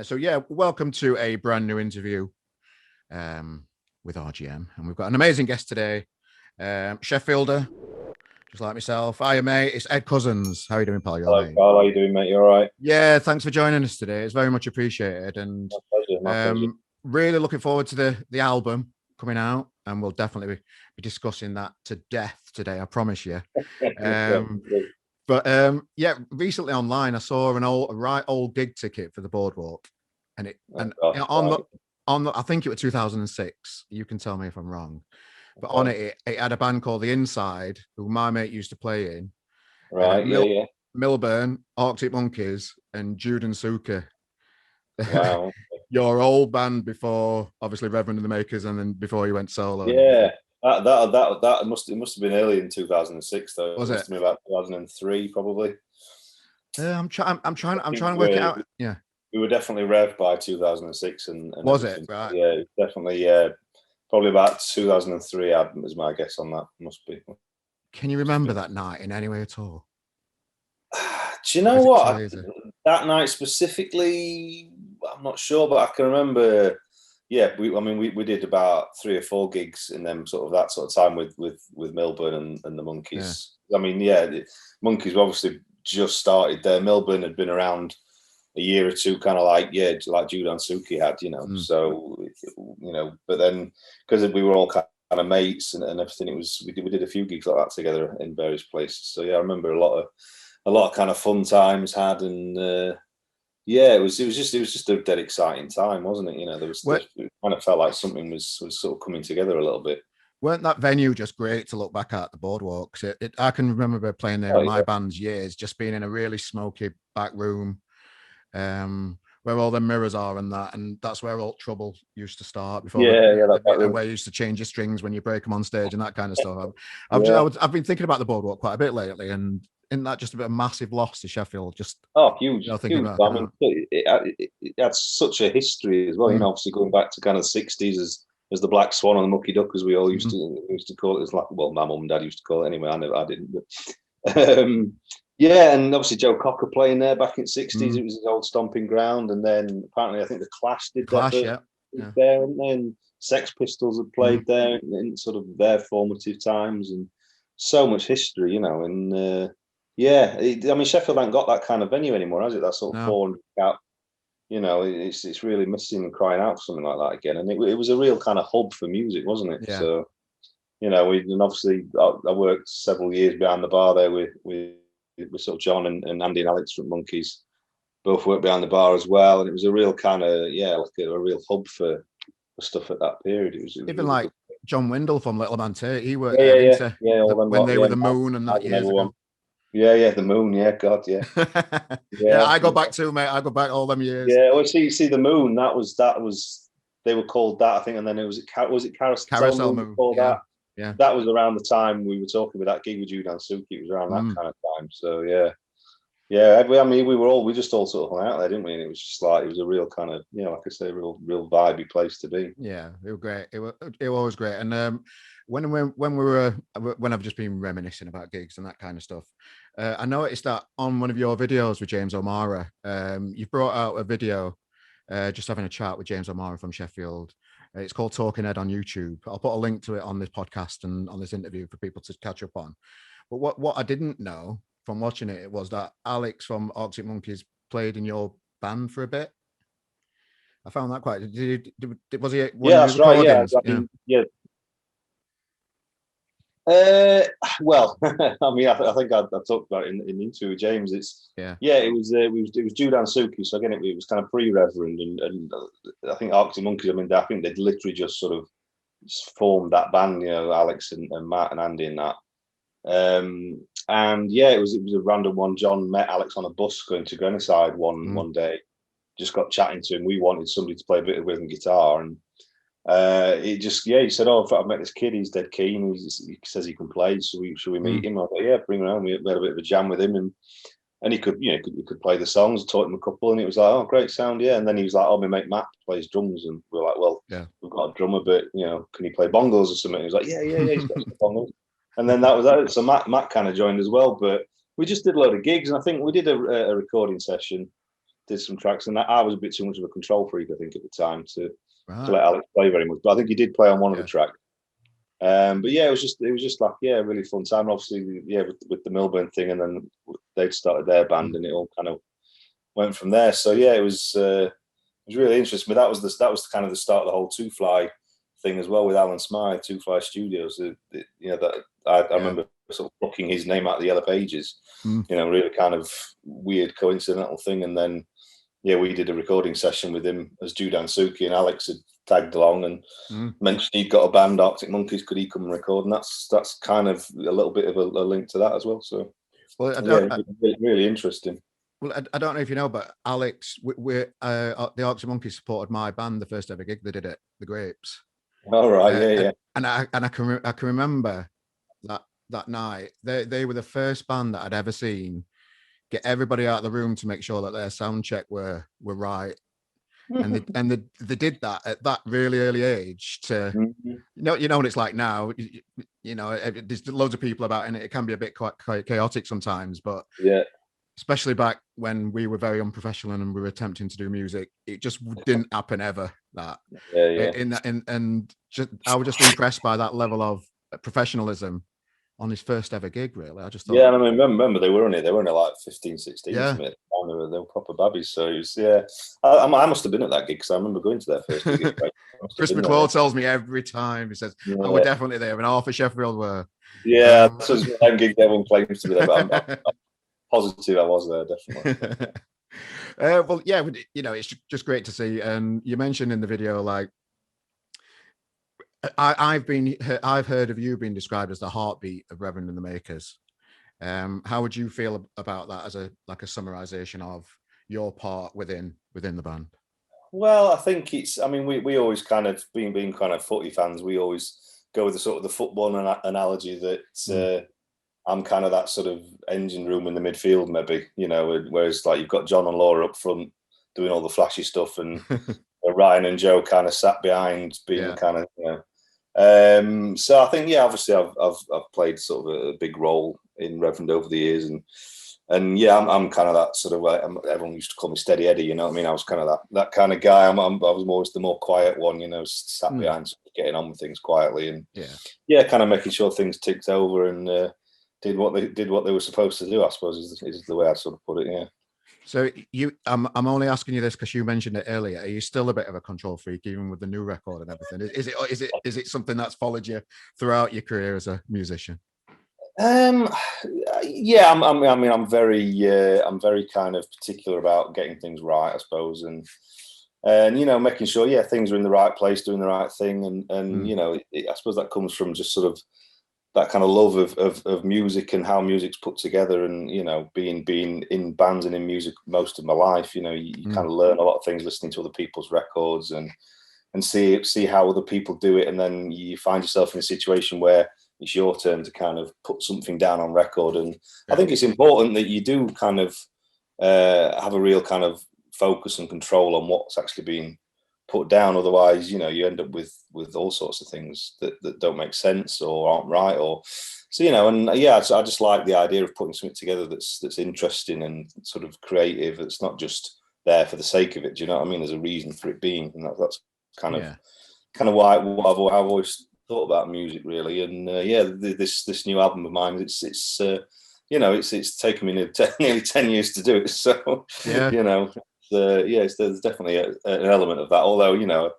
So yeah, welcome to a brand new interview with RGM, and we've got an amazing guest today, Sheffielder, just like myself. Hiya, mate. It's Ed Cosens. How are you doing, pal? Hello, Carl. How you doing, mate? You all right? Yeah, thanks for joining us today. It's very much appreciated, and My pleasure. really looking forward to the album coming out, and we'll definitely be discussing that to death today. I promise you. But yeah, recently online I saw a right old gig ticket for the Boardwalk, and on the I think it was 2006. You can tell me if I'm wrong, but on it had a band called The Inside, who my mate used to play in. Right, yeah. Milburn, Arctic Monkeys, and Jude and Suka. Wow. Your old band before, obviously, Reverend and the Makers, and then before you went solo. Yeah, that must have been early in 2006 though. Was it? Must have been about 2003 probably. I'm trying to work it out. Yeah, we were definitely Rev by 2006, and was everything. It right? Yeah, definitely. Yeah, probably about 2003. Is my guess on that. Must be. Can you remember that night in any way at all? Do you know what? That night specifically, I'm not sure, but I can remember. Yeah, we did about 3 or 4 gigs in them that sort of time with Milburn and the Monkeys. Yeah. I mean, yeah, the Monkeys obviously just started there. Milburn had been around a year or two, kind of like Jude and Suki had, So but then because we were all kind of mates and everything, we did a few gigs like that together in various places. So yeah, I remember a lot of kind of fun times had, and yeah, it was just a dead exciting time, wasn't it? It kind of felt like something was sort of coming together a little bit. Weren't that venue just great to look back at, the Boardwalk? I can remember playing there in my band's years, just being in a really smoky back room, where all the mirrors are and that's where all trouble used to start before. Where you used to change your strings when you break them on stage and that kind of stuff. I've been thinking about the Boardwalk quite a bit lately, and isn't that just a massive loss to Sheffield? Just huge. Huge. I mean, it had such a history as well. Obviously going back to kind of the 60s as the Black Swan and the Mucky Duck, as we all used to call it. It's like, well, my mum and dad used to call it anyway. I didn't. But, yeah, and obviously Joe Cocker playing there back in the 60s. It was his old stomping ground, and then apparently I think the Clash did that there, and then Sex Pistols had played there in sort of their formative times, and so much history, and. Yeah, I mean Sheffield ain't got that kind of venue anymore, has it? That sort of 400 cap. It's really missing and crying out for something like that again. And it was a real kind of hub for music, wasn't it? Yeah. So, and obviously I worked several years behind the bar there with sort of John and Andy and Alex from Monkeys. Both worked behind the bar as well, and it was a real kind of like a real hub for stuff at that period. It was even like John Windle from Little Man Tate. He worked when they were the Moon and that years ago. Yeah, the Moon. Yeah, God, yeah. Yeah, I go back too, mate. I go back all them years. Yeah, well, see, the Moon. That was they were called that, I think, and then was it Carousel Moon before that? Yeah, that was around the time we were talking about that gig with Jude and Suki. It was around that kind of time. So yeah. I mean, we just all sort of hung out there, didn't we? And it was just like it was a real kind of like I say, real vibey place to be. Yeah, it was great. It was always great. And when I've just been reminiscing about gigs and that kind of stuff, I noticed that on one of your videos with James O'Mara, you brought out a video just having a chat with James O'Mara from Sheffield. It's called Talking Ed on YouTube. I'll put a link to it on this podcast and on this interview for people to catch up on. But what I didn't know from watching it was that Alex from Arctic Monkeys played in your band for a bit. I found that quite. Was he? That's right. Yeah. Well, I mean, I think I talked about it in the interview with James. It was Jude and Suki. So again, it was kind of pre-Reverend, and I think Arctic Monkeys. I mean, I think they'd literally just sort of formed that band. Alex and Matt and Andy and that. And yeah, it was a random one. John met Alex on a bus going to Grenoside one day. Just got chatting to him. We wanted somebody to play a bit of rhythm guitar, and he said, "Oh, I've met this kid. He's dead keen. He says he can play. So should we meet him?" I was like, "Yeah, bring him around." We had a bit of a jam with him, and he could play the songs. Taught him a couple, and it was like, "Oh, great sound, yeah." And then he was like, "Oh, my mate Matt plays drums," and we were like, "Well, we've got a drummer, but can he play bongos or something?" He was like, "Yeah, he's got some bongos." And then that was that. So Matt kind of joined as well, but we just did a load of gigs, and I think we did a recording session. did some tracks, and I was a bit too much of a control freak, I think, at the time to let Alex play very much. But I think he did play on one of the tracks. But yeah, it was just like, yeah, really fun time. Obviously, yeah, with the Milburn thing, and then they'd started their band, and it all kind of went from there. So yeah, it was really interesting. But that was kind of the start of the whole Two Fly thing as well, with Alan Smythe, Two Fly Studios. That I remember sort of booking his name out of the Yellow Pages. Really kind of weird coincidental thing. And then yeah, we did a recording session with him as Judan Suki, and Alex had tagged along and mentioned he'd got a band, Arctic Monkeys. Could he come and record? And that's kind of a little bit of a link to that as well. So really interesting. Well, I don't know if you know, but Alex, the Arctic Monkeys supported my band, the first ever gig they did at the Grapes. All right, yeah. And I can remember that night. They were the first band that I'd ever seen get everybody out of the room to make sure that their sound check were right. And they did that at that really early age. To you know what it's like now. There's loads of people about, and it can be a bit quite chaotic sometimes. But yeah, especially back when we were very unprofessional and we were attempting to do music, it just didn't happen ever. That I was just impressed by that level of professionalism on his first ever gig. Really, I just thought. Yeah, and I mean, remember they were only like 15, 16. Yeah, they were proper babbies. So it was, I must have been at that gig, because I remember going to their first gig. Chris McClure tells me every time. He says, "Oh, we're definitely there," and Arthur Sheffield were. Yeah, that's the same gig everyone claims to be there, but I'm positive I was there, definitely. Well, yeah, it's just great to see. And you mentioned in the video, like, I've heard of you being described as the heartbeat of Reverend and the Makers. How would you feel about that as a summarization of your part within the band? Well, I think it's. I mean, we always kind of being kind of footy fans. We always go with the sort of the football analogy that I'm kind of that sort of engine room in the midfield, maybe. Whereas like you've got John and Laura up front doing all the flashy stuff, and Ryan and Joe kind of sat behind, being kind of. So I think, yeah, obviously I've played sort of a big role in Reverend over the years, and yeah, I'm kind of that sort of, everyone used to call me Steady Eddie, you know what I mean? I was kind of that kind of guy. I was always the more quiet one, sat behind, getting on with things quietly, and kind of making sure things ticked over and did what they were supposed to do, I suppose, is the way I sort of put it. Yeah. So I'm only asking you this because you mentioned it earlier. Are you still a bit of a control freak, even with the new record and everything? Is it something that's followed you throughout your career as a musician? Yeah, I'm very kind of particular about getting things right, I suppose, and making sure things are in the right place, doing the right thing, and I suppose that comes from just sort of that kind of love of music and how music's put together, and being in bands and in music most of my life, you kind of learn a lot of things listening to other people's records and see how other people do it, and then you find yourself in a situation where it's your turn to kind of put something down on record. And I think it's important that you do kind of have a real kind of focus and control on what's actually being put down. Otherwise, you end up with all sorts of things that don't make sense or aren't right, or so, and I just like the idea of putting something together that's interesting and sort of creative. It's not just there for the sake of it. Do you know what I mean? There's a reason for it being, and that's kind of why I've always thought about music, really. And this new album of mine, it's taken me nearly 10 years to do it. So there's definitely an element of that. Although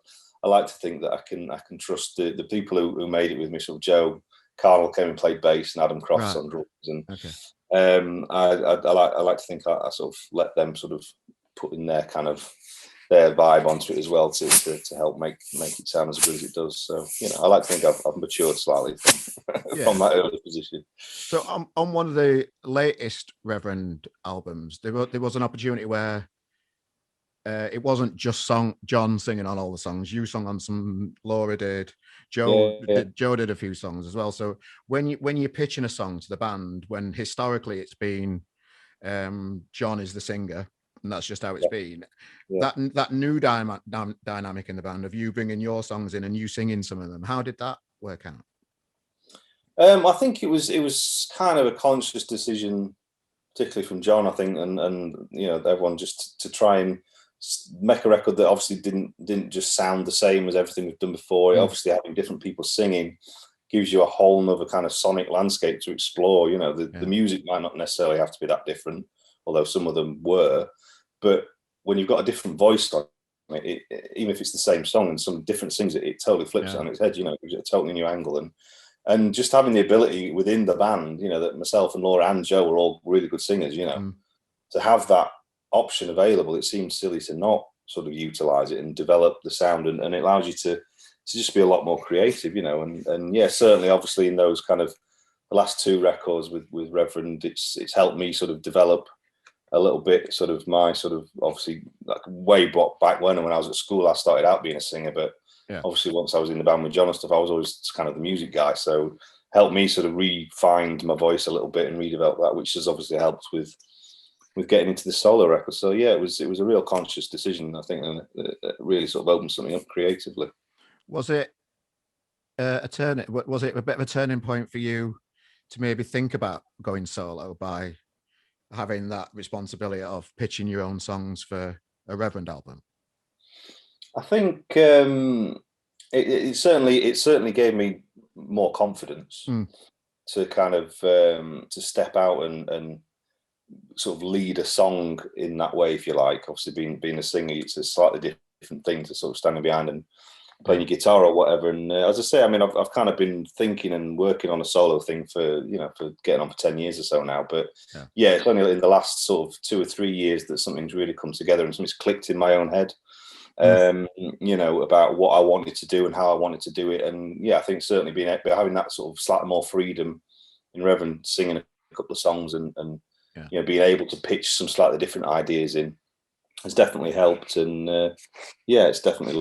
I like to think that I can trust the people who made it with me. So Joe Carnell came and played bass, and Adam Crofts on drums, and I like to think I sort of let them sort of put in their kind of their vibe onto it as well to help make it sound as good as it does. So I like to think I've matured slightly from that early position. So on one of the latest Reverend albums, there was an opportunity where it wasn't just John singing on all the songs. You sung on some, Laura did, Joe did a few songs as well. So when you're pitching a song to the band, when historically it's been John is the singer, and that's just how it's been. That new dynamic in the band of you bringing your songs in and you singing some of them. How did that work out? I think it was kind of a conscious decision particularly from John, I think, and you know, everyone, just to try and make a record that obviously didn't just sound the same as everything we've done before. Obviously, having different people singing gives you a whole nother kind of sonic landscape to explore. You know, the music might not necessarily have to be that different, although some of them were. But when you've got a different voice on it, even if it's the same song and some different sings it totally flips it on its head. You know, it gives it a totally new angle. And just having the ability within the band, you know, that myself and Laura and Joe were all really good singers, you know, to have that option available, it seems silly to not sort of utilize it and develop the sound, and it allows you to just be a lot more creative, you know. And yeah, certainly, obviously, in those kind of the last 2 records with Reverend, it's helped me sort of develop a little bit sort of my sort of, obviously, like way back when I was at school, I started out being a singer, but obviously once I was in the band with John and stuff, I was always kind of the music guy, so helped me sort of re-find my voice a little bit and redevelop that, which has obviously helped with getting into the solo record. So yeah, it was a real conscious decision, I think, and it really sort of opened something up creatively. Was it was it a bit of a turning point for you to maybe think about going solo by having that responsibility of pitching your own songs for a Reverend album? I think it certainly gave me more confidence to kind of to step out and sort of lead a song in that way, if you like. Obviously, being a singer, it's a slightly different thing to sort of standing behind and playing your guitar or whatever. And as I say, I mean, I've kind of been thinking and working on a solo thing for getting on for 10 years or so now. But yeah, it's only in the last sort of 2 or 3 years that something's really come together and something's clicked in my own head. You know, about what I wanted to do and how I wanted to do it. And yeah, I think certainly having that sort of slightly more freedom in Reverend, singing a couple of songs and you know, being able to pitch some slightly different ideas in has definitely helped. And yeah, it's definitely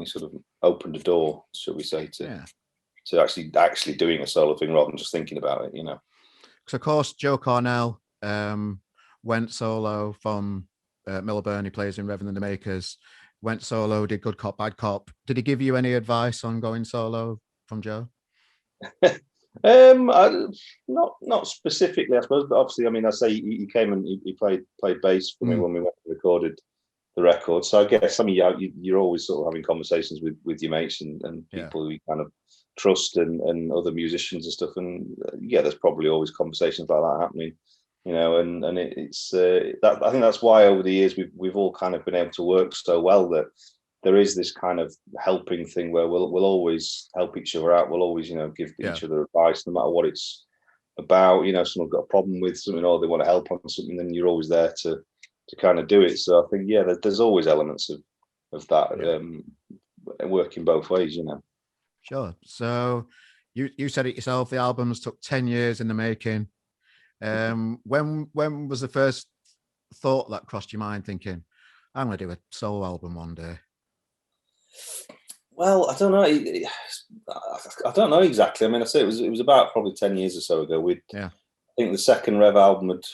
sort of opened a door, shall we say, to actually doing a solo thing rather than just thinking about it, you know. Because of course Joe Cornell went solo from Millburn. He plays in Reverend and the Makers. Went solo, did Good Cop, Bad Cop. Did he give you any advice on going solo from Joe? Not specifically, I suppose, but obviously, I mean, I say he came and he played bass for me when we went and recorded the record. So I guess, I mean, you're always sort of having conversations with your mates and people who you kind of trust and other musicians and stuff. And yeah, there's probably always conversations like that happening. You know, and it's that, I think that's why over the years we've all kind of been able to work so well, that there is this kind of helping thing where we'll always help each other out. We'll always, you know, give each other advice, no matter what it's about. You know, someone's got a problem with something or they want to help on something, then you're always there to kind of do it. So I think, yeah, there's always elements of that working both ways, you know. Sure. So you said it yourself, the albums took 10 years in the making. When was the first thought that crossed your mind, thinking, I'm going to do a solo album one day? Well, I don't know. I don't know exactly. I mean, I say it was about probably 10 years or so ago. I think the second Rev album had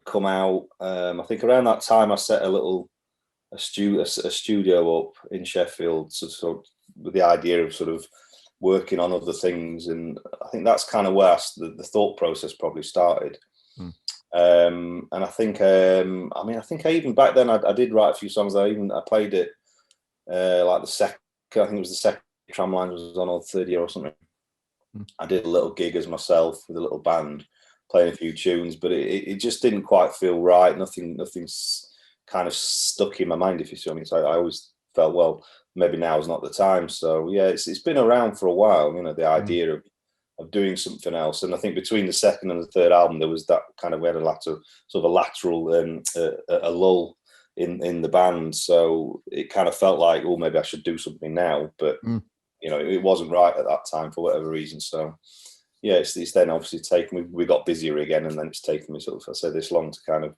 come out. I think around that time I set a studio up in Sheffield, sort of with the idea of sort of working on other things, and I think that's kind of where the thought process probably started. And I think I think even back then I did write a few songs. I played it like the second, I think it was the second Tramlines was on, or third year or something. I did a little gig as myself with a little band playing a few tunes, but it just didn't quite feel right. Nothing's kind of stuck in my mind, if you see what I mean. So I always felt, well, maybe now is not the time. So yeah, it's been around for a while, you know, the idea of doing something else. And I think between the second and the third album, there was that kind of, we had a lateral a lull in the band. So it kind of felt like, oh, maybe I should do something now. But you know, it wasn't right at that time for whatever reason. So yeah, it's then obviously taken, we got busier again, and then it's taken me sort of, I say, this long to kind of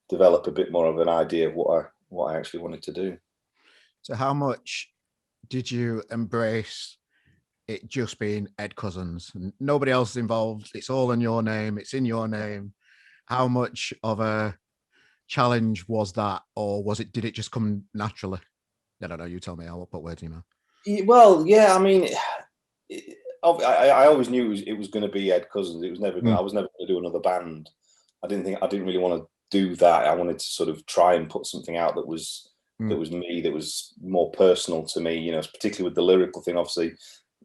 develop a bit more of an idea of what I actually wanted to do. So how much did you embrace it just being Ed Cosens and nobody else involved? It's all in your name. It's in your name. How much of a challenge was that, or did it just come naturally? I don't know. You tell me. I will put words in your mouth. Well, yeah. I mean, I always knew it was going to be Ed Cosens. It was never. I was never going to do another band. I didn't really want to do that. I wanted to sort of try and put something out that was me, that was more personal to me, you know, particularly with the lyrical thing. Obviously,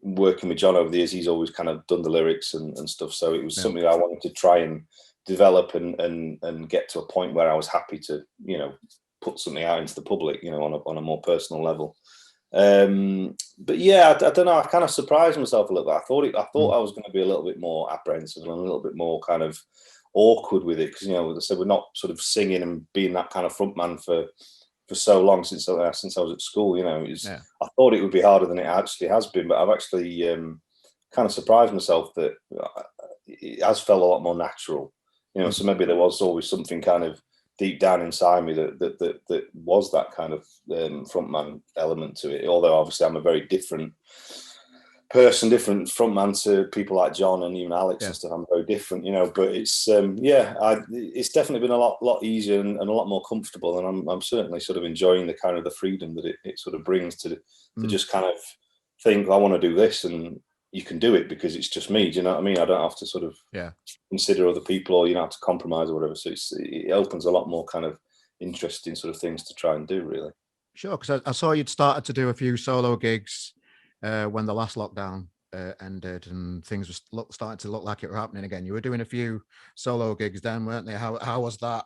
working with John over the years, he's always kind of done the lyrics and stuff. So it was something that I wanted to try and develop and get to a point where I was happy to, you know, put something out into the public, you know, on a more personal level. But yeah, I don't know. I kind of surprised myself a little bit. I thought I was going to be a little bit more apprehensive and a little bit more kind of awkward with it, because, you know, as I said, we're not sort of singing and being that kind of frontman for so long since I was at school. You know, I thought it would be harder than it actually has been, but I've actually kind of surprised myself that it has felt a lot more natural. You know, so maybe there was always something kind of deep down inside me that was that kind of frontman element to it. Although obviously I'm a very different person, different frontman to people like John and even Alex and stuff. I'm very different, you know. But it's it's definitely been a lot easier and a lot more comfortable, and I'm certainly sort of enjoying the kind of the freedom that it sort of brings to just kind of think, I want to do this, and you can do it because it's just me. Do you know what I mean? I don't have to sort of consider other people, or, you know, have to compromise or whatever. So it opens a lot more kind of interesting sort of things to try and do, really. Sure, because I saw you'd started to do a few solo gigs when the last lockdown ended, and things were starting to look like it were happening again. You were doing a few solo gigs then, weren't they? How was that?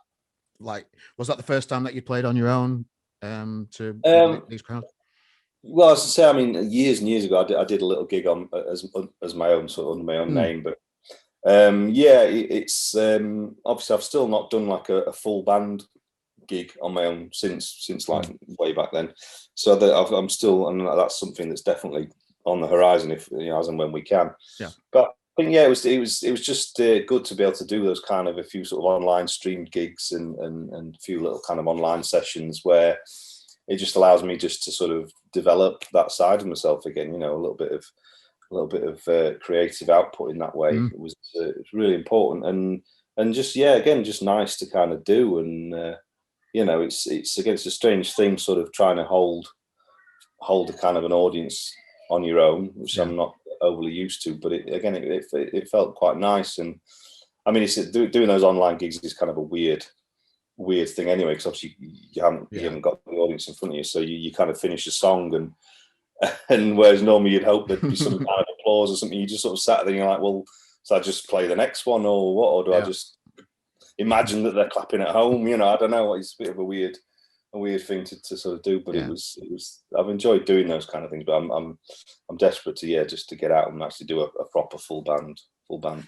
Like, was that the first time that you played on your own to these crowds? Well, as I say, I mean, years and years ago, I did a little gig on as my own, sort of under my own name, but it's obviously I've still not done like a full band gig on my own since like way back then. So that I'm still, and that's something that's definitely on the horizon, if, you know, as and when we can. Yeah. But I think, yeah, it was just good to be able to do those kind of a few sort of online streamed gigs and a few little kind of online sessions where it just allows me just to sort of develop that side of myself again. You know, a little bit of creative output in that way. It was really important, and just, yeah, again, just nice to kind of do. And you know, it's a strange thing, sort of trying to hold a kind of an audience on your own, which I'm not overly used to. But it felt quite nice. And I mean, doing those online gigs is kind of a weird thing anyway, because obviously you haven't got the audience in front of you, so you kind of finish a song, and whereas normally you'd hope there'd be some kind of applause or something, you just sort of sat there and you're like, well, so I just play the next one, or what, or do I just imagine that they're clapping at home? You know, I don't know. It's a bit of a weird thing to sort of do, but it was I've enjoyed doing those kind of things, but I'm desperate to just to get out and actually do a proper full band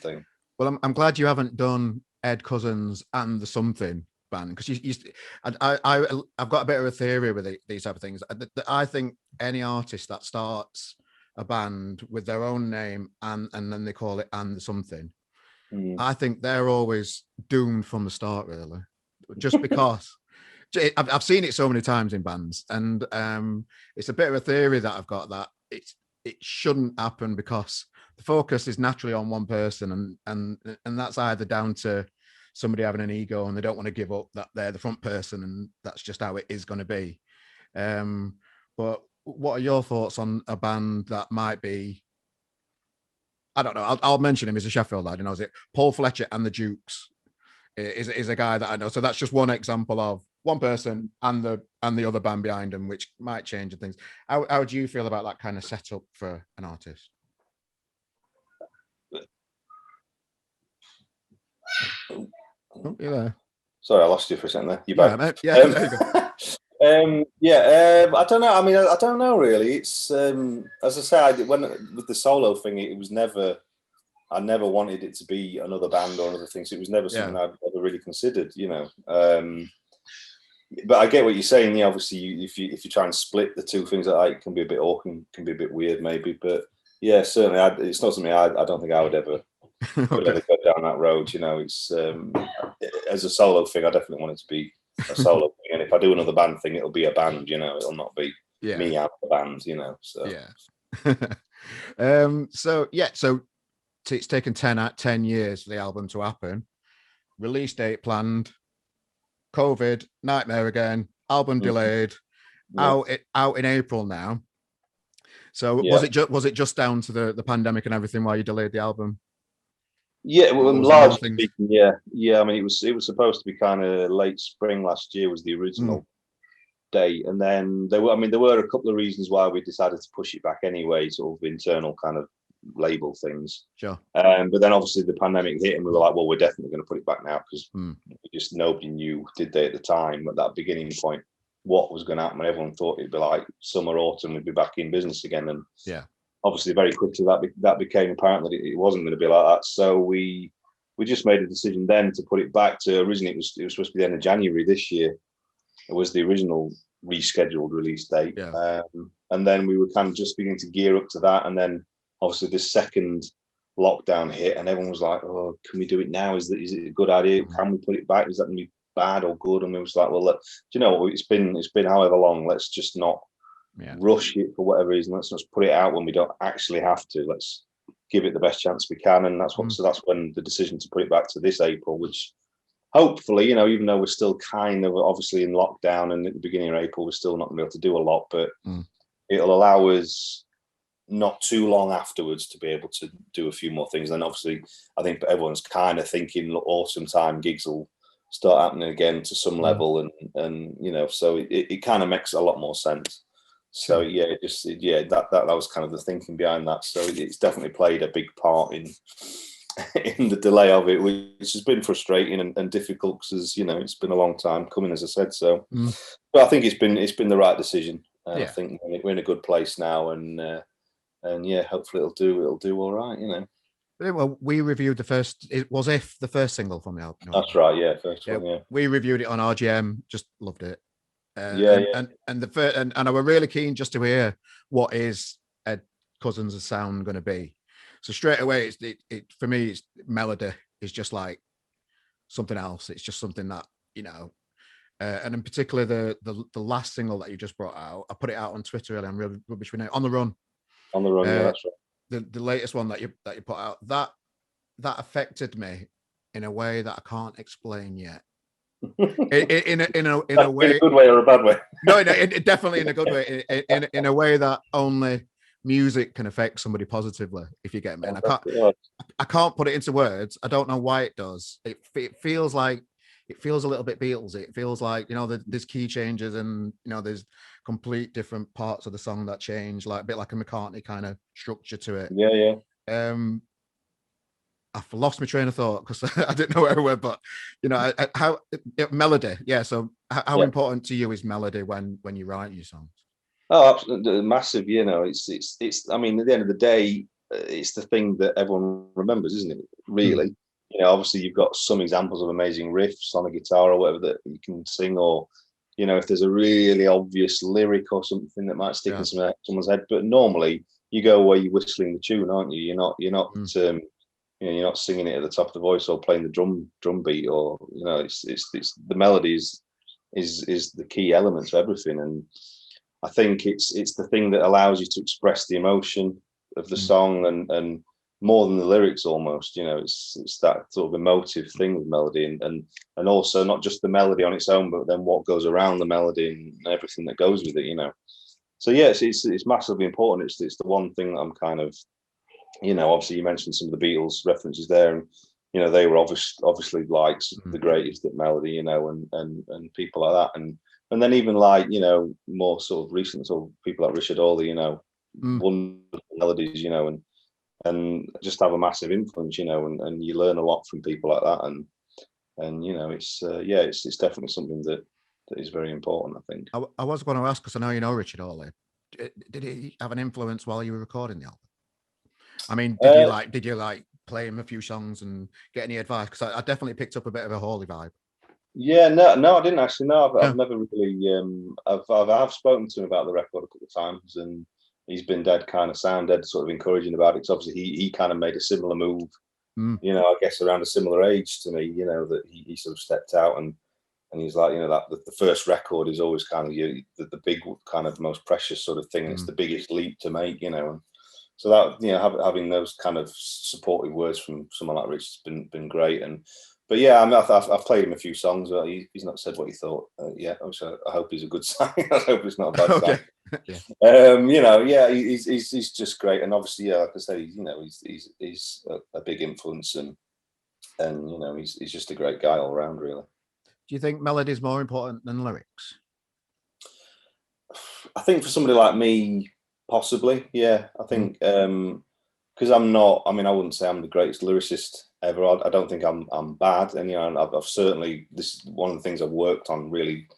thing. Well, I'm glad you haven't done Ed Cosens and the Something band, because I've got a bit of a theory with these type of things. I think any artist that starts a band with their own name and then they call it and the Something, I think they're always doomed from the start, really, just because I've seen it so many times in bands, and it's a bit of a theory that I've got, that it shouldn't happen, because the focus is naturally on one person, and that's either down to somebody having an ego and they don't want to give up that they're the front person, and that's just how it is going to be. But what are your thoughts on a band that might be, I don't know, I'll mention him. He's a Sheffield lad, knows it. Paul Fletcher and the Dukes is a guy that I know. So that's just one example of one person and the other band behind him, which might change and things. How do you feel about that kind of setup for an artist? Oh, you're there. Sorry, I lost you for a second there. You back? There you go. I don't know. I mean, I don't know really. It's as I say, with the solo thing, it was never. I never wanted it to be another band or other things. It was never something I'd ever really considered, you know. But I get what you're saying. Yeah, obviously, if you try and split the two things, it can be a bit awkward, can be a bit weird, maybe. But yeah, certainly, it's not something I don't think I would ever. Would ever go down that road, you know. It's as a solo thing, I definitely want it to be a solo thing, and if I do another band thing, it'll be a band, you know. It'll not be me out of the band, you know. So so it's taken 10 years for the album to happen. Release date planned, COVID, nightmare again, album delayed, out in April now. So was it just down to the pandemic and everything why you delayed the album? Yeah, well, Or was there more largely things? speaking, yeah. I mean, it was supposed to be kind of late spring last year was the original date, and then there were a couple of reasons why we decided to push it back anyway, sort of internal kind of label things. Sure. But then obviously the pandemic hit, and we were like, well, we're definitely going to put it back now because just nobody knew, did they, at the time at that beginning point, what was going to happen. Everyone thought it'd be like summer, autumn, we'd be back in business again, and obviously very quickly that became apparent that it wasn't going to be like that. So we just made a decision then to put it back to originally it was supposed to be the end of January this year. It was the original rescheduled release date, and then we were kind of just beginning to gear up to that, and then obviously this second lockdown hit, and everyone was like, "Oh, can we do it now? Is it a good idea? Can we put it back? Is that going to be bad or good?" And we was like, "Well, do you know what? It's been however long. Let's just not rush it for whatever reason. Let's just put it out when we don't actually have to. Let's give it the best chance we can." And that's so that's when the decision to put it back to this April, which hopefully, even though we're still kind of obviously in lockdown, and at the beginning of April we're still not going to be able to do a lot, but it'll allow us not too long afterwards to be able to do a few more things. And obviously I think everyone's kind of thinking autumn time gigs will start happening again to some level, and so it kind of makes a lot more sense. So that was kind of the thinking behind that. So it's definitely played a big part in the delay of it, which has been frustrating and difficult because it's been a long time coming, as I said. So but I think it's been the right decision. I think we're in a good place now, and hopefully it'll do all right. Well, we reviewed the first. It was the first single from the album. That's right. Yeah, first one. Yeah, we reviewed it on RGM. Just loved it. And the first, and I were really keen just to hear what is Ed Cosens' sound going to be. So straight away, it for me, it's melody is just like something else. It's just something that and in particular the last single that you just brought out. I put it out on Twitter earlier. I'm really rubbish with it. On the Run. Yeah, that's right. The latest one that you put out, that affected me in a way that I can't explain yet. in a way, in a good way or a bad way? No, definitely in a good way. In a way that only music can affect somebody positively, if you get me. And I can't put it into words. I don't know why it does. It feels like it feels a little bit Beatles. It feels like there's key changes, and there's complete different parts of the song that change, like a bit like a McCartney kind of structure to it. I've lost my train of thought because I didn't know where I went, but how melody. Yeah. So how important to you is melody when you write your songs? Oh, absolutely massive. It's. I mean, at the end of the day, it's the thing that everyone remembers, isn't it? Really. Obviously you've got some examples of amazing riffs on a guitar or whatever that you can sing, or if there's a really obvious lyric or something that might stick in someone's head. But normally you go away, you're whistling the tune, aren't you? You're not you're not singing it at the top of the voice or playing the drum beat, or it's the melodies is the key element to everything. And I think it's the thing that allows you to express the emotion of the song, and more than the lyrics almost. It's that sort of emotive thing with melody, and also not just the melody on its own, but then what goes around the melody and everything that goes with it. So it's massively important. It's the one thing that I'm kind of, obviously you mentioned some of the Beatles references there, and they were obviously like the greatest at melody, and people like that, and then even like more sort of recent sort of people like Richard Hawley, wonderful melodies, and just have a massive influence, and you learn a lot from people like that, and it's definitely something that is very important, I think. I was going to ask, because I know Richard Hawley. Did he have an influence while you were recording the album? I mean, did you play him a few songs and get any advice? Because I definitely picked up a bit of a Hawley vibe. Yeah, no, I didn't actually. No, I've never really. I've spoken to him about the record a couple of times, and he's been dead sort of encouraging about it. Because obviously he kind of made a similar move, I guess around a similar age to me, that he sort of stepped out, and he's like, that the first record is always kind of the big kind of most precious sort of thing. It's the biggest leap to make, and so that having those kind of supportive words from someone like Rich has been great. But yeah, I mean, I've played him a few songs. He's not said what he thought yet. So I hope he's a good sign. I hope it's not a bad sign. He's just great, and obviously, like I say, he's a big influence, and and you know, he's just a great guy all around, really. Do you think melody is more important than lyrics? I think for somebody like me, possibly, yeah. I think because I'm not. I mean, I wouldn't say I'm the greatest lyricist ever. I don't think I'm bad, and you know, I've certainly, this is one of the things I've worked on really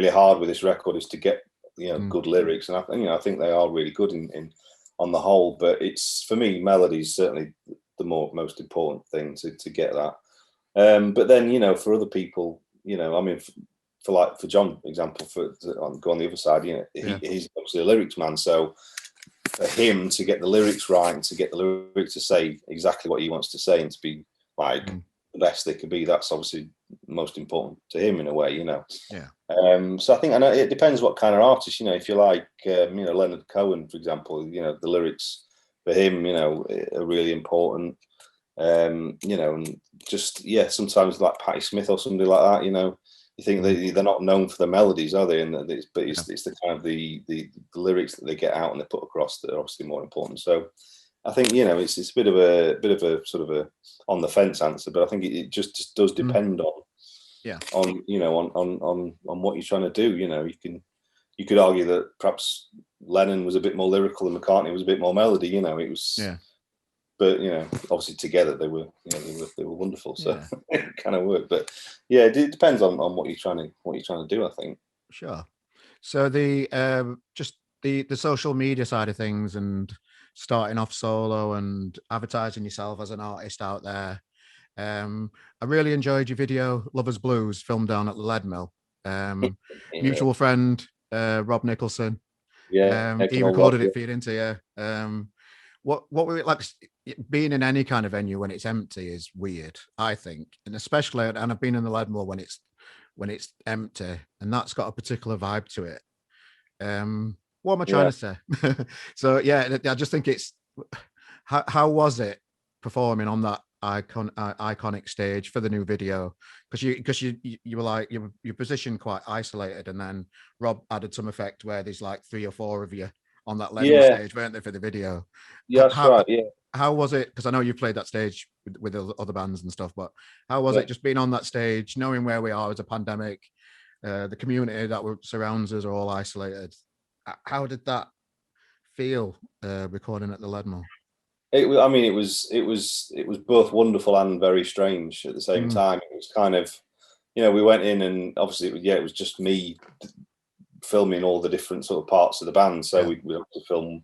hard with this record, is to get, you know, good lyrics, and you know, I think they are really good in on the whole. But it's, for me, melody is certainly the most important thing to get that. But then, you know, for other people, you know, I mean, for John, for example, go on the other side, you know, he's obviously a lyrics man, so for him to get the lyrics right and to get the lyrics to say exactly what he wants to say and to be like the best they could be, that's obviously most important to him in a way, you know. So I think, I know it depends what kind of artist, you know. If you like, you know, Leonard Cohen, for example, you know, the lyrics for him, you know, are really important. You know, and just, yeah, sometimes like Patti Smith or somebody like that, you know, you think they're not known for the melodies, are they? And but it's the kind of the lyrics that they get out and they put across that are obviously more important. So I think, you know, it's a bit of a sort of a on the fence answer, but I think it just does depend on you know, on what you're trying to do. You know, you could argue that perhaps Lennon was a bit more lyrical and McCartney was a bit more melody. You know, it was but you know, obviously together they were, you know, they were wonderful. So it kind of worked. But yeah, it depends on what you're trying to do, I think. Sure. So the just the social media side of things and starting off solo and advertising yourself as an artist out there. I really enjoyed your video, Lovers Blues, filmed down at the Lead Mill. Mutual friend, Rob Nicholson. He recorded it for you, didn't he? What were it like being in any kind of venue when it's empty is weird, I think. And especially, and I've been in the Lead Mill when it's empty, and that's got a particular vibe to it. What am I trying to say? So yeah, I just think it's, how was it performing on that iconic stage for the new video? Because you were like, you're positioned quite isolated, and then Rob added some effect where there's like 3 or 4 of you on that Lead Mill stage, weren't there, for the video? Yeah, that's right. Yeah. How was it? Because I know you played that stage with other bands and stuff, but how was it just being on that stage, knowing where we are as a pandemic, the community that surrounds us are all isolated? How did that feel, recording at the Lead Mill? I mean, it was both wonderful and very strange at the same time. It was kind of, you know, we went in and obviously it was just me filming all the different sort of parts of the band. So we had to film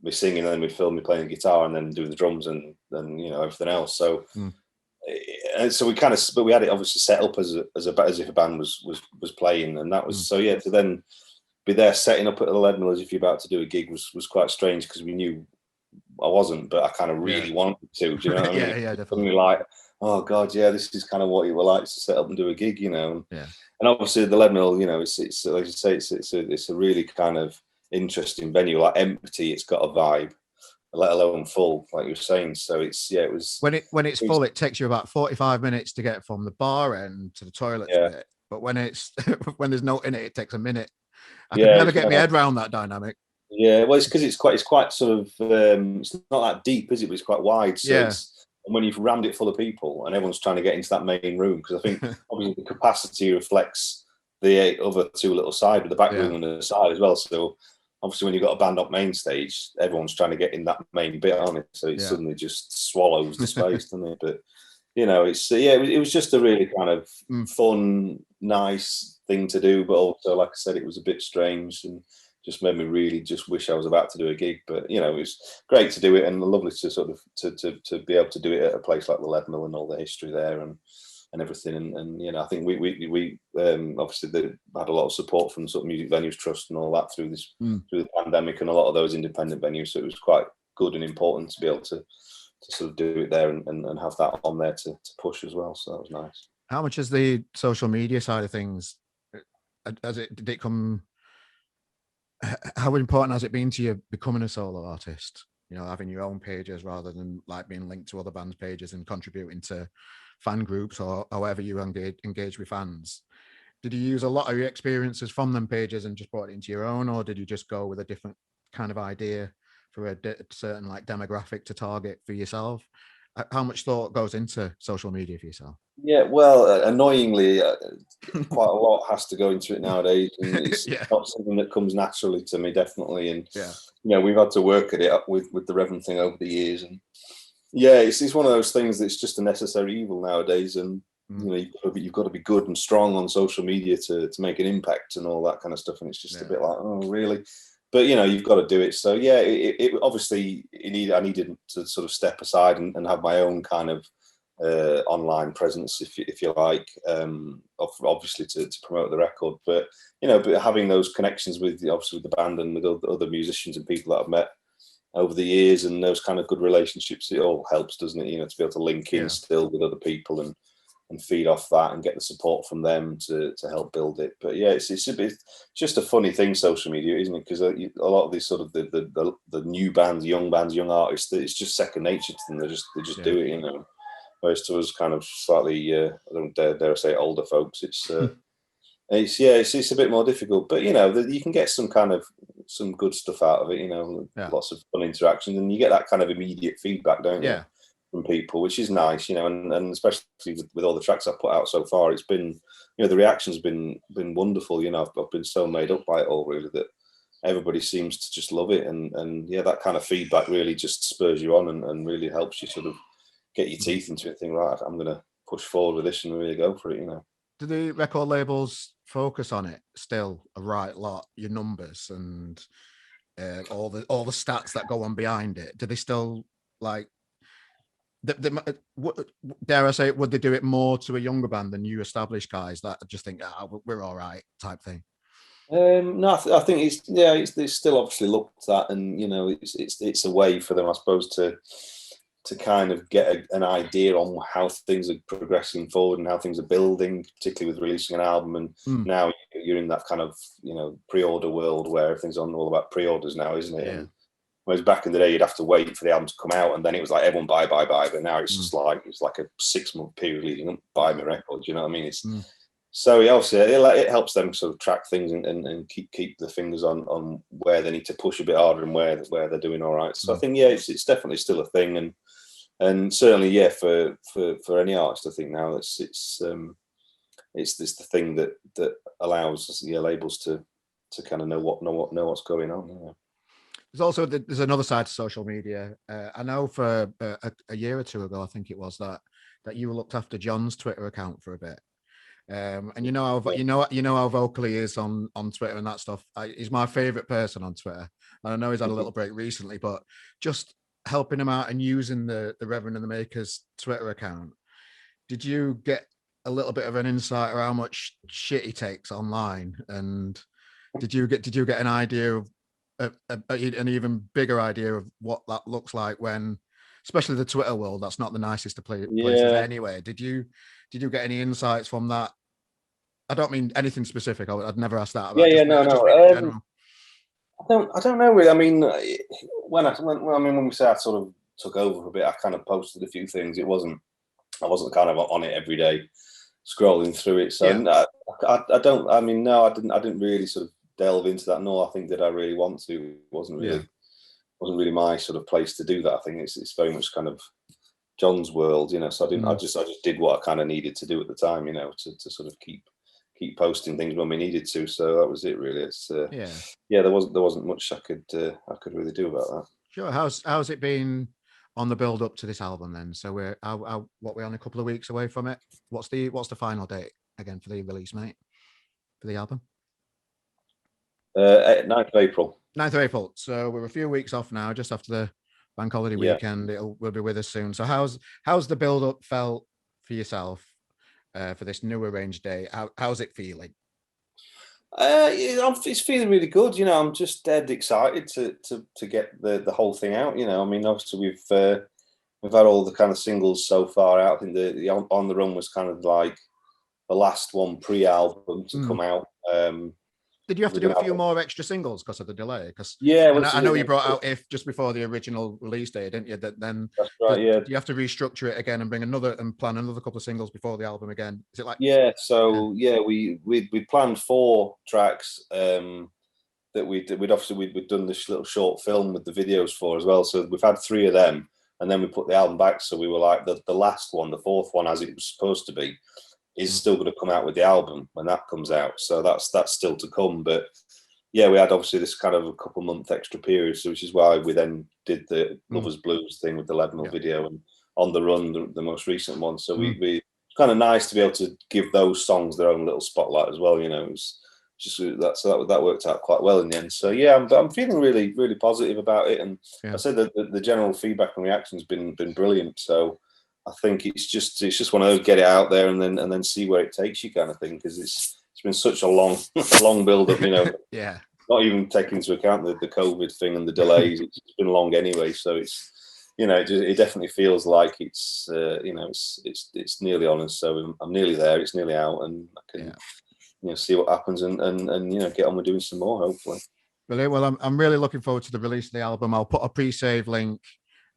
me singing, and then we'd film me playing the guitar, and then do the drums, and then, you know, everything else. So and so we kind of, but we had it obviously set up as if a band was playing, and that was so to then be there setting up at the Lead Mill as if you're about to do a gig was quite strange, because we knew I wasn't, but I kind of really wanted to. Do you know what I mean? Definitely. Like, oh god, this is kind of what it would like to set up and do a gig, you know. And obviously the Lead Mill, you know, it's like you say, it's a really kind of interesting venue. Like empty, it's got a vibe, let alone full, like you were saying. So it's it was when it's full, it takes you about 45 minutes to get from the bar end to the toilets bit. But when it's when there's no in it, it takes a minute. I could never get my head around that dynamic. Yeah, well, it's because it's quite sort of it's not that deep, is it? But it's quite wide. So it's, and when you've rammed it full of people and everyone's trying to get into that main room, because I think obviously the capacity reflects the other 2 little side, with the back room and the side as well. So obviously when you've got a band up main stage, everyone's trying to get in that main bit, on it. So it suddenly just swallows the space, doesn't it? But you know, it's it was just a really kind of fun, nice thing to do, but also, like I said, it was a bit strange and just made me really just wish I was about to do a gig. But you know, it was great to do it, and lovely to sort of to be able to do it at a place like the Lead Mill and all the history there and everything. And you know, I think we obviously they had a lot of support from sort of Music Venues Trust and all that through the pandemic, and a lot of those independent venues. So it was quite good and important to be able to sort of do it there and have that on there to push as well. So that was nice. How much is the social media side of things? Did it come? How important has it been to you becoming a solo artist? You know, having your own pages rather than like being linked to other bands' pages and contributing to fan groups or however you engage with fans. Did you use a lot of your experiences from them pages and just brought it into your own, or did you just go with a different kind of idea for a certain like demographic to target for yourself? how much thought goes into social media for yourself? Yeah, well, annoyingly, quite a lot has to go into it nowadays, and it's not something that comes naturally to me, definitely. And we've had to work at it up with the Reverend thing over the years, and it's one of those things that's just a necessary evil nowadays. And you've got to be good and strong on social media to make an impact and all that kind of stuff. And it's just a bit like, oh, really? But you've got to do it. So it obviously I needed to sort of step aside and have my own kind of online presence, if you like, obviously to promote the record. But but having those connections with obviously with the band and with other musicians and people that I've met over the years, and those kind of good relationships, it all helps, doesn't it? To be able to link in still with other people and feed off that and get the support from them to help build it. But it's just a funny thing, social media, isn't it? Because a lot of these sort of the new bands, young artists, it's just second nature to them. They just do it, Whereas to us, kind of slightly, I don't dare I say older folks, it's a bit more difficult. But you can get some good stuff out of it. Lots of fun interactions, and you get that kind of immediate feedback, don't you? From people, which is nice, and especially with all the tracks I've put out so far, it's been, the reaction's been wonderful. I've been so made up by it all, really, that everybody seems to just love it, and that kind of feedback really just spurs you on and really helps you sort of get your teeth into it. Think, right, I'm going to push forward with this and really go for it. Do the record labels focus on it still a right lot? Your numbers and all the stats that go on behind it. Do they still like? Dare I say it, would they do it more to a younger band than you established guys that just think, we're all right type thing? No, I think it's still obviously looked at, and it's a way for them, I suppose, to kind of get an idea on how things are progressing forward and how things are building, particularly with releasing an album. And now you're in that kind of pre-order world where everything's all about pre-orders now, isn't it? And whereas back in the day, you'd have to wait for the album to come out, and then it was like everyone buy. But now it's just like it's like a 6-month period leading up, buy my record. You know what I mean? So obviously it helps them sort of track things and keep the fingers on where they need to push a bit harder and where they're doing all right. So I think it's definitely still a thing, and certainly for any artist, I think now it's this the thing that allows labels to kind of know what's going on. There's also there's another side to social media. I know for a year or two ago, I think it was that you looked after John's Twitter account for a bit, and you know how vocal he is on Twitter and that stuff. He's my favorite person on Twitter, and I know he's had a little break recently, but just helping him out and using the Reverend and the Makers Twitter account. Did you get a little bit of an insight of how much shit he takes online, and did you get an idea of an even bigger idea of what that looks like when, especially the Twitter world, that's not the nicest of places anyway. Did you get any insights from that? I don't mean anything specific. I'd never ask that. No. I don't know really. I mean, when we say I sort of took over for a bit, I kind of posted a few things. I wasn't kind of on it every day, scrolling through it. So I didn't really sort of delve into that, nor I think that I really want to. It wasn't really my sort of place to do that. I think it's very much kind of John's world, so I didn't. I just did what I kind of needed to do at the time, to sort of keep posting things when we needed to. So that was it really. It's there wasn't much I could really do about that. Sure. How's it been on the build up to this album then? So we're on a couple of weeks away from it. What's the final date again for the release, mate, for the album? 9th of April. 9th of April. So we're a few weeks off now, just after the bank holiday weekend. We'll be with us soon. So how's the build up felt for yourself for this new arranged day? How's it feeling? It's feeling really good. I'm just dead excited to get the whole thing out. I mean, obviously we've had all the kind of singles so far out. I think the On the Run was kind of like the last one pre-album to come out. Did you have to do a few more extra singles because of the delay? Because I know you brought out If just before the original release day, didn't you? Then that's right. Do you have to restructure it again and plan another couple of singles before the album again? Is it like? We planned 4 tracks that we'd done this little short film with the videos for as well. So we've had 3 of them. and then we put the album back. So we were like, the last one, the fourth one, as it was supposed to be, is still going to come out with the album when that comes out. So that's still to come. But yeah, we had obviously this kind of a couple month extra period, so which is why we then did the Lovers Blues thing with the 11 video, and On the Run, the most recent one. So we kind of nice to be able to give those songs their own little spotlight as well. You know, it was just that worked out quite well in the end. So yeah, I'm feeling really, really positive about it. And I said that the general feedback and reaction has been brilliant. So I think it's just one of those, get it out there and then see where it takes you kind of thing, because it's been such a long build up, you know. Yeah. Not even taking into account the COVID thing and the delays. It's been long anyway, so it's, you know, it definitely feels like it's you know, it's nearly on, and so I'm nearly there. It's nearly out, and I can you know, see what happens and you know, get on with doing some more, hopefully. Brilliant. Well, I'm really looking forward to the release of the album. I'll put a pre-save link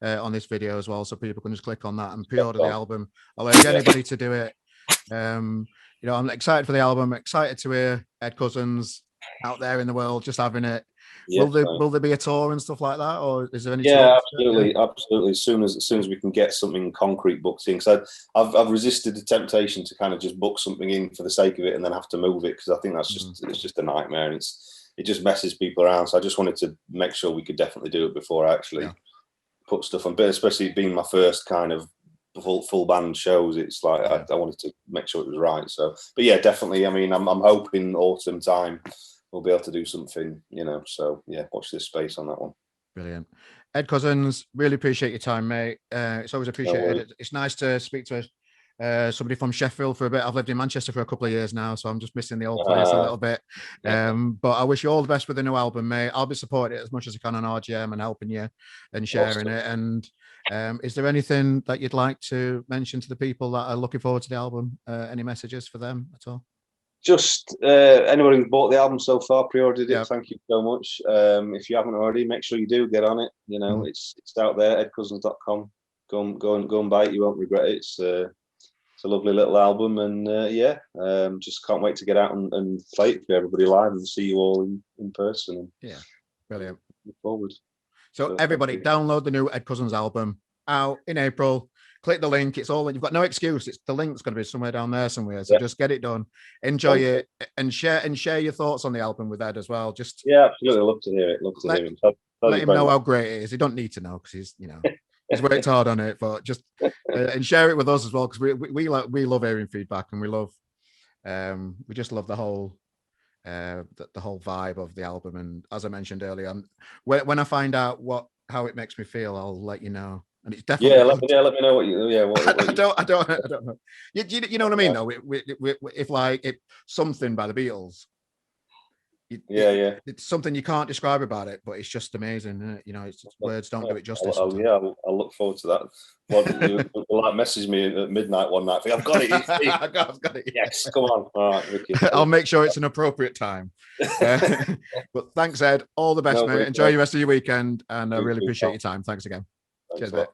on this video as well, so people can just click on that and pre-order the album. I'll urge anybody to do it. You know, I'm excited for the album. I'm excited to hear Ed Cosens out there in the world just having it. Yeah, will there be a tour and stuff like that, or is there any? Yeah, absolutely. As soon as we can get something concrete booked in, because I've resisted the temptation to kind of just book something in for the sake of it and then have to move it, because I think that's it's just a nightmare, and it just messes people around. So I just wanted to make sure we could definitely do it before I actually put stuff on. But especially being my first kind of full band shows, it's like I wanted to make sure it was right. So, but yeah, definitely. I mean, I'm hoping autumn time we'll be able to do something, you know. So yeah, watch this space on that one. Brilliant. Ed Cosens, really appreciate your time, mate. It's always appreciated. It's nice to speak to somebody from Sheffield for a bit. I've lived in Manchester for a couple of years now, so I'm just missing the old place a little bit. But I wish you all the best with the new album, mate. I'll be supporting it as much as I can on RGM and helping you and sharing it. And is there anything that you'd like to mention to the people that are looking forward to the album? Any messages for them at all? Just anybody who's bought the album so far, pre-ordered it, thank you so much. If you haven't already, make sure you do get on it. You know, it's out there, edcosens.com. Go and buy it. You won't regret it. It's a lovely little album, and just can't wait to get out and play it for everybody live and see you all in person. Yeah, brilliant. Look forward. So everybody, download the new Ed Cosens album, out in April. Click the link. It's all, you've got no excuse. It's the link's going to be somewhere down there somewhere. So just get it done, enjoy it, and share your thoughts on the album with Ed as well. Just absolutely, love to hear it. Hear him. Let him know how great it is. He don't need to know, because he's, you know, he's worked hard on it. But just and share it with us as well, because we love hearing feedback, and we just love the whole vibe of the album. And as I mentioned earlier, when I find out how it makes me feel, I'll let you know. And it's definitely let me know what you I don't know. You know what I mean, though. If something by the Beatles, it's something you can't describe about it, but it's just amazing, isn't it? You know, it's words don't do it justice. I'll look forward to that. Well, you'll message me at midnight one night. I've got it. I've got it. Yes, come on. All right, Ricky. I'll make sure it's an appropriate time. But thanks, Ed. All the best, mate. Enjoy the rest of your weekend, and I really appreciate your time. Thanks again. Cheers, mate.